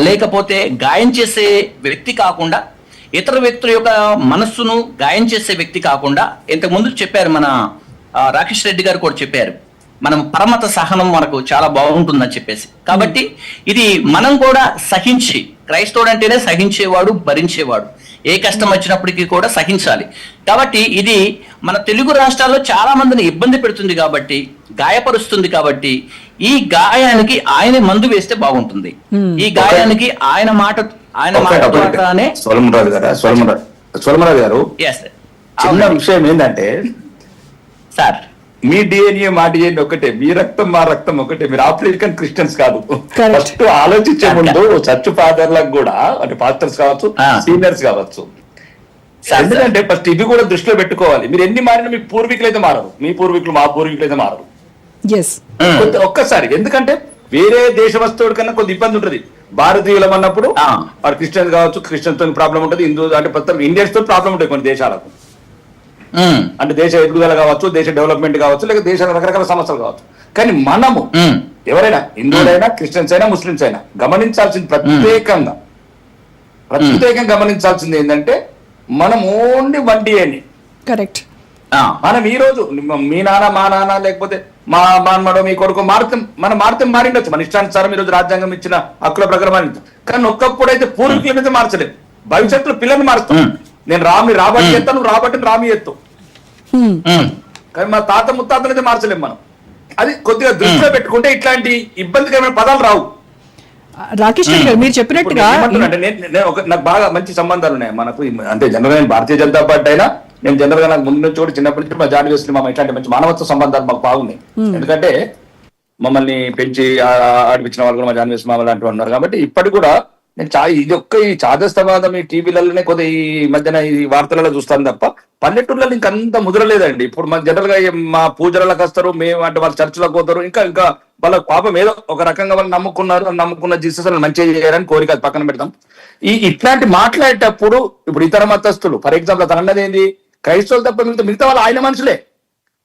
లేకపోతే గాయం చేసే వ్యక్తి కాకుండా, ఇతర వ్యక్తుల యొక్క మనస్సును గాయం చేసే వ్యక్తి కాకుండా, ఇంతకుముందు చెప్పారు మన రాకేష్ రెడ్డి గారు కూడా చెప్పారు, మనం పరమత సహనం మనకు చాలా బాగుంటుందని చెప్పేసి. కాబట్టి ఇది మనం కూడా సహించి, క్రైస్తవుడు అంటేనే సహించేవాడు, భరించేవాడు, ఏ కష్టం వచ్చినప్పటికీ కూడా సహించాలి. కాబట్టి ఇది మన తెలుగు రాష్ట్రాల్లో చాలా మందిని ఇబ్బంది పెడుతుంది కాబట్టి, గాయపరుస్తుంది కాబట్టి, ఈ గాయానికి ఆయన మందు వేస్తే బాగుంటుంది. ఈ గాయానికి ఆయన మాటనే సోలమరాజు గారు చిన్న విషయం ఏంటంటే, సార్ మీ డిఎన్ఏ మా డిఎన్ఏ ఒకటే, మీ రక్తం మా రక్తం ఒకటే, మీరు ఆఫ్రికన్ క్రిస్టియన్స్ కాదు. ఫస్ట్ ఆలోచించే ముందు చర్చ్ ఫాదర్లకు కూడా, అంటే పాస్టర్స్ కావచ్చు, సీనియర్స్ కావచ్చు, ఎందుకంటే ఫస్ట్ ఇవి కూడా దృష్టిలో పెట్టుకోవాలి. మీరు ఎన్ని మారినా మీ పూర్వీకులు అయితే మారరు, మీ పూర్వీకులు మా పూర్వీకులు అయితే మారరు ఒక్కసారి. ఎందుకంటే వేరే దేశవస్తువుడి కన్నా కొంత ఇబ్బంది ఉంటుంది. భారతీయులం అన్నప్పుడు వాడు క్రిస్టియన్స్ కావచ్చు, క్రిస్టియన్స్ తో ప్రాబ్లం ఉంటుంది, హిందూ అంటే మొత్తం ఇండియన్స్ తో ప్రాబ్లం ఉంటుంది కొన్ని దేశాలకు. అంటే దేశ ఎదుగుదల కావచ్చు, దేశ డెవలప్మెంట్ కావచ్చు, లేక దేశ రకరకాల సమస్యలు కావచ్చు. కానీ మనము ఎవరైనా హిందువులైనా, క్రిస్టియన్స్ అయినా, ముస్లిమ్స్ అయినా గమనించాల్సింది ప్రత్యేకంగా గమనించాల్సింది ఏంటంటే, మనం ఓన్లీ వన్ డిఎన్ఏ. కరెక్ట్. మనం ఈ రోజు మీ నాన్న, మా నాన్న, లేకపోతే మా మానమడో, మీ కొడుకు మారితే మారిండొచ్చు, మన ఇష్టానుసారం ఈ రోజు రాజ్యాంగం ఇచ్చిన హక్కుల ప్రకారం మారింది. కానీ ఒక్కప్పుడు అయితే పూర్వీకుల మీద మార్చలేదు. భవిష్యత్తులో పిల్లల్ని మారుస్తాం. నేను రాబట్టి ఎత్తాను, రాబట్టి రామి ఎత్తాం. కానీ మా తాత ముత్తాతలైతే మార్చలేం మనం. అది కొద్దిగా దృష్టిలో పెట్టుకుంటే ఇట్లాంటి ఇబ్బందికరమైన పదాలు రావు. రాకేష్ గారు మీరు చెప్పినట్టుగా నాకు బాగా మంచి సంబంధాలు ఉన్నాయి మనకు. అంటే జనరల్ గా భారతీయ జనతా పార్టీ అయినా, నేను జనరల్ గా నాకు ముందు నుంచి కూడా చిన్నప్పటి నుంచి మా జాన్ వేసుకుని మా ఇట్లాంటి మంచి మానవత్వ సంబంధాలు మాకు బాగున్నాయి. ఎందుకంటే మమ్మల్ని పెంచి ఆడిపించిన వాళ్ళు కూడా మా జాన్ వేసి మామూలు అంటూ ఉన్నారు. కాబట్టి ఇప్పటికి కూడా నేను ఈ చాదస్తవాదం ఈ టీవీలలోనే కొద్దిగా ఈ మధ్యన ఈ వార్తలలో చూస్తాను తప్ప పల్లెటూళ్ళలో ఇంకంత ముదరలేదండి. ఇప్పుడు మన జనరల్ గా మా పూజలకు వస్తారు, మేము అంటే వాళ్ళు చర్చిలకు పోతారు, ఇంకా వాళ్ళ పాపం ఏదో ఒక రకంగా వాళ్ళు నమ్ముకున్న జీసస్ మంచిగా చేయాలని కోరిక పక్కన పెడతాం. ఇట్లాంటి మాట్లాడేటప్పుడు ఇప్పుడు ఇతర మతస్థులు, ఫర్ ఎగ్జాంపుల్ తన అన్నది ఏంది, క్రైస్తవులు తప్ప మిగతా వాళ్ళు ఆయన మనుషులే.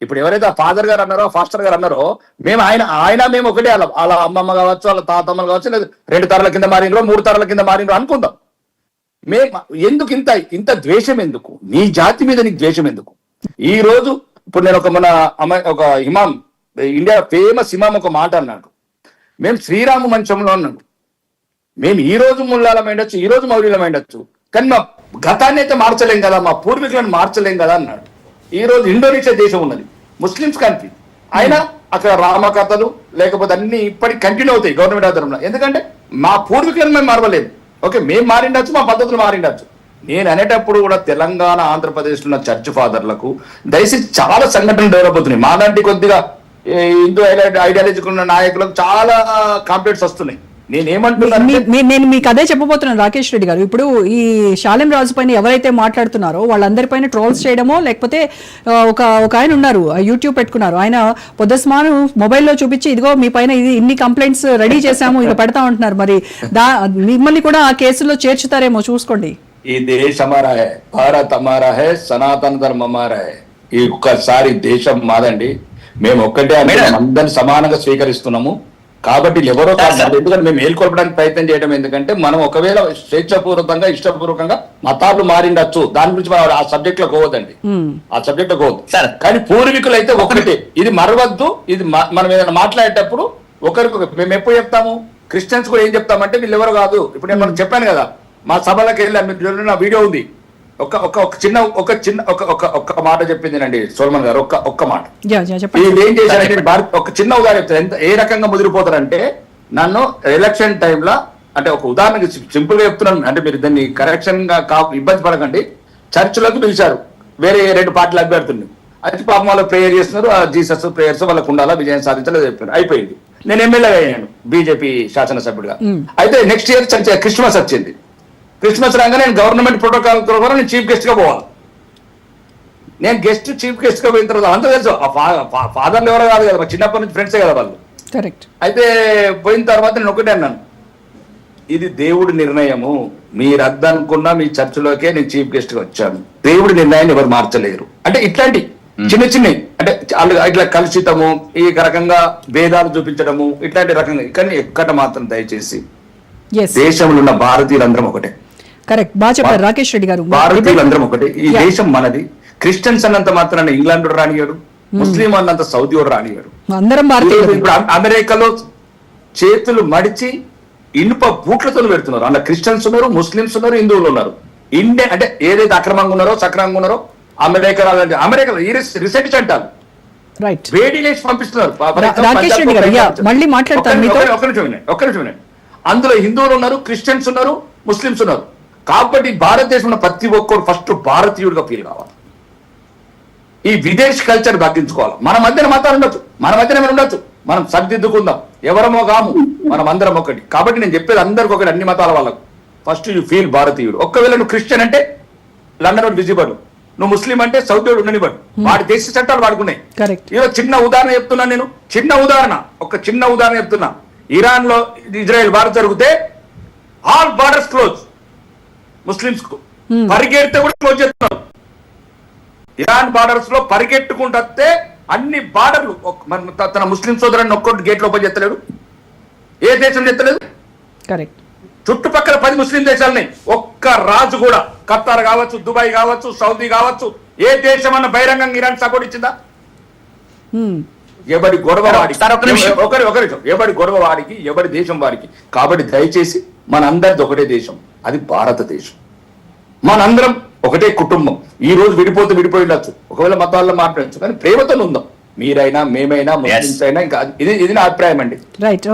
ఇప్పుడు ఎవరైతే ఆ ఫాదర్ గారు అన్నారో, ఫాస్టర్ గారు అన్నారో, మేము ఒకటే, వాళ్ళ అమ్మమ్మ కావచ్చు, వాళ్ళ తాతమ్మలు కావచ్చు, లేదా 2 తరాల కింద మారినరో 3 తరాల కింద మారినరో అనుకుందాం. ఎందుకు ఇంత ద్వేషం ఎందుకు? నీ జాతి మీద నీకు ద్వేషం ఎందుకు? ఈ రోజు ఇప్పుడు నేను ఒక ఇమాం, ఇండియా ఫేమస్ ఇమాం ఒక మాట అన్నాడు, మేము శ్రీరాము మంచంలో అన్నాడు, మేము ఈ రోజు ముల్లాలమైండొచ్చు, ఈ రోజు మౌర్యులమైండొచ్చు, కానీ మా గతాన్ని అయితే మార్చలేం కదా, మా పూర్వీకులను మార్చలేం కదా అన్నాడు. ఈ రోజు ఇండోనేషియా దేశం ఉన్నది, ముస్లిమ్స్ కంట్రీ, అయినా అక్కడ రామకథలు లేకపోతే అన్ని ఇప్పటికి కంటిన్యూ అవుతాయి గవర్నమెంట్ ఆధారంలో. ఎందుకంటే మా పూర్వీకులను మేము మారలేదు. ఓకే, మేము మారిండొచ్చు, మా పద్ధతులు మారిండొచ్చు. నేను అనేటప్పుడు కూడా తెలంగాణ, ఆంధ్రప్రదేశ్ లో ఉన్న చర్చ్ ఫాదర్లకు దయచేసి చాలా సంఘటనలు డెవలప్ అవుతున్నాయి. మాలాంటి కొద్దిగా హిందూ ఐడియాలజీ ఉన్న నాయకులకు చాలా కాంప్లైంట్స్ వస్తున్నాయి. నేను మీకు అదే చెప్పబోతున్నాను రాకేష్ రెడ్డి గారు. ఇప్పుడు ఈ శాలెం రాజు పైన ఎవరైతే మాట్లాడుతున్నారో వాళ్ళందరిపైన ట్రోల్స్ చేయడమో, లేకపోతే ఒక ఆయన ఉన్నారు యూట్యూబ్ పెట్టుకున్నారు, ఆయన పొద్దుస్మాను మొబైల్లో చూపించి ఇదిగో మీ పైన ఇన్ని కంప్లైంట్స్ రెడీ చేశాము ఇక పెడతా ఉంటున్నారు. మరి మిమ్మల్ని కూడా ఆ కేసులో చేర్చుతారేమో చూసుకోండి. ఈ దేశం హమారా హై, భారత్ హమారా హై, సనాతన ధర్మం హమారా హై. ఈ ఒక్కసారి దేశం మాదండి, మేము ఒక్కటే, అందరిని సమానంగా స్వీకరిస్తున్నాము. కాబట్టి ఎవరో కాదు, ఎందుకంటే మేము మేల్కొల్పడానికి ప్రయత్నం చేయడం ఎందుకంటే, మనం ఒకవేళ స్వేచ్ఛపూర్వకంగా ఇష్టపూర్వకంగా మతాలు మారిండొచ్చు, దాని గురించి మనం ఆ సబ్జెక్ట్ లో పోవద్దండి, ఆ సబ్జెక్ట్ లో పోవద్దు. కానీ పూర్వీకులు అయితే ఒకటే, ఇది మరవద్దు. ఇది మనం ఏదైనా మాట్లాడేటప్పుడు ఒకరికి మేము ఎప్పుడు చెప్తాము, క్రిస్టియన్స్ కూడా ఏం చెప్తామంటే వీళ్ళు ఎవరు కాదు. ఇప్పుడు నేను మనం చెప్పాను కదా, మా సభలకు వెళ్ళి మీరు నా వీడియో ఉంది, ఒక మాట చెప్పిందినండి సోల్మన్ గారు, ఒక్క మాట. ఏం చేశారంటే ఒక చిన్న ఉదాహరణ చెప్తారు, ఏ రకంగా ముదిరిపోతారంటే, నన్ను ఎలక్షన్ టైంలో, అంటే ఒక ఉదాహరణకి సింపుల్ గా చెప్తున్నాను, అంటే మీరు దాన్ని కరెక్షన్ గా ఇబ్బంది పడకండి, చర్చిలోకి పిలిచారు వేరే 2 పార్టీల అభ్యర్థుల్ని. అయితే పాపం వాళ్ళు ప్రేయర్ చేస్తున్నారు, జీసస్ ప్రేయర్స్ వాళ్ళకు ఉండాలా, విజయం సాధించాలని చెప్పారు. అయిపోయింది. నేను ఎమ్మెల్యే అయ్యాను బీజేపీ శాసనసభ్యుడిగా. అయితే నెక్స్ట్ ఇయర్ క్రిస్మస్ వచ్చింది. క్రిస్మస్ రాగా నేను గవర్నమెంట్ ప్రోటోకాల్ ప్రకారం నేను చీఫ్ గెస్ట్ గా పోవాలి. నేను చీఫ్ గెస్ట్ గా పోయిన తర్వాత అంత తెలుసు, ఫాదర్లు ఎవరో కాదు కదా, చిన్నప్పటి నుంచి ఫ్రెండ్సే కదా వాళ్ళు. అయితే పోయిన తర్వాత నేను ఒకటే అన్నాను, ఇది దేవుడి నిర్ణయము, మీరు అద్దనుకున్నా మీ చర్చిలోకే నేను చీఫ్ గెస్ట్ గా వచ్చాను, దేవుడి నిర్ణయాన్ని ఎవరు మార్చలేరు. అంటే ఇట్లాంటి చిన్నవి, అంటే ఇట్లా కలుషితము, ఈ రకంగా భేదాలు చూపించడము, ఇట్లాంటి రకంగా. కానీ ఎక్కడ మాత్రం దయచేసి Yes. దేశంలో ఉన్న భారతీయులందరం ఒకటే, కరెక్ట్, బాగా చెప్పారు రాకేష్ రెడ్డి గారు. భారతీయులందరం ఒకటే. ఈ Yeah. దేశం మనది. క్రిస్టియన్స్ అన్నంత మాత్రాన ఇంగ్లాండ్ రానిగారు, ముస్లిం అన్నంత సౌదీ వాడు రానిగారు. అందరం భారతీయులు. ఇప్పుడు అమెరికాలో చేతులు మడిచి ఇనుప బూట్లతో పెడుతున్నారు. అందులో క్రిస్టియన్స్ ఉన్నారు, ముస్లింస్ ఉన్నారు, హిందువులు ఉన్నారు. ఇండియా అంటే ఏదైతే అక్రమంగా ఉన్నారో సక్రమంగా ఉన్నారో అమెరికాలో ఈ రీసెర్చ్ అంటారు, రైట్. వేడి లేచి పంపిస్తున్నారు. రాకేష్ రెడ్డి గారు, మళ్ళీ మాట్లాడతాను మీతో. ఒక్క నిమిషం వినండి. అందులో హిందువులు ఉన్నారు, క్రిస్టియన్స్ ఉన్నారు, ముస్లింస్ ఉన్నారు. కాబట్టి భారతదేశంలో ప్రతి ఒక్కరు ఫస్ట్ భారతీయుడిగా ఫీల్ కావాలి. ఈ విదేశీ కల్చర్ తగ్గించుకోవాలి. మన మధ్యన మతాలు ఉండొచ్చు, మన మధ్యన ఏమైనా ఉండొచ్చు, మనం సర్దిద్దుకుందాం. ఎవరమో కాము, మనం అందరం ఒకటి. కాబట్టి నేను చెప్పేది అందరికి ఒకటి, అన్ని మతాల వాళ్ళకు. ఫస్ట్ యూ ఫీల్ భారతీయుడు. ఒక్కవేళ నువ్వు క్రిస్టియన్ అంటే లండన్ వాడు విజిబడు, నువ్వు ముస్లిం అంటే సౌదీ వాడు ఉండనివ్వడు. వాడి దేశ చట్టాలు వాడుకున్నాయి. ఈరోజు చిన్న ఉదాహరణ చెప్తున్నా నేను, ఒక చిన్న ఉదాహరణ చెప్తున్నా. ఇరాన్ లో ఇజ్రాయెల్ వార్ జరిగితే ఆల్ బార్డర్స్ క్లోజ్, ముస్లింస్ కు పరిగెడితే కూడా క్లోజ్ చేస్తున్నారు. ఇరాన్ బార్డర్స్ లో పరిగెట్టుకుంటే అన్ని బార్డర్లు తన ముస్లిం సోదరుని ఒక్కటి గేట్లు ఓపెన్ చేస్తలేడు. ఏ దేశం చేస్తలేదు. కరెక్ట్. చుట్టుపక్కల 10 ముస్లిం దేశాలని ఒక్క రాజు కూడా, ఖతార్ కావచ్చు, దుబాయ్ కావచ్చు, సౌదీ కావచ్చు, ఏ దేశం అన్న బహిరంగంగా ఇరాన్ సపోర్ట్ ఇచ్చిందా? ఎవరి గొడవ వాడికి, ఎవరి గొడవ వాడికి, ఎవరి దేశం వాడికి. కాబట్టి దయచేసి మనందరిది ఒకటే దేశం, అది భారతదేశం. మనందరం ఒకటే కుటుంబం. ఈ రోజు విడిపోయి ఉండొచ్చు, ఒకవేళ మతాల్లో మాట్లాడచ్చు, కానీ ప్రేమతో ఉందాం. మీరైనా, మేమైనా, ముస్లింస్ అయినా. ఇంకా ఇది నా అభిప్రాయం అండి. రైట్.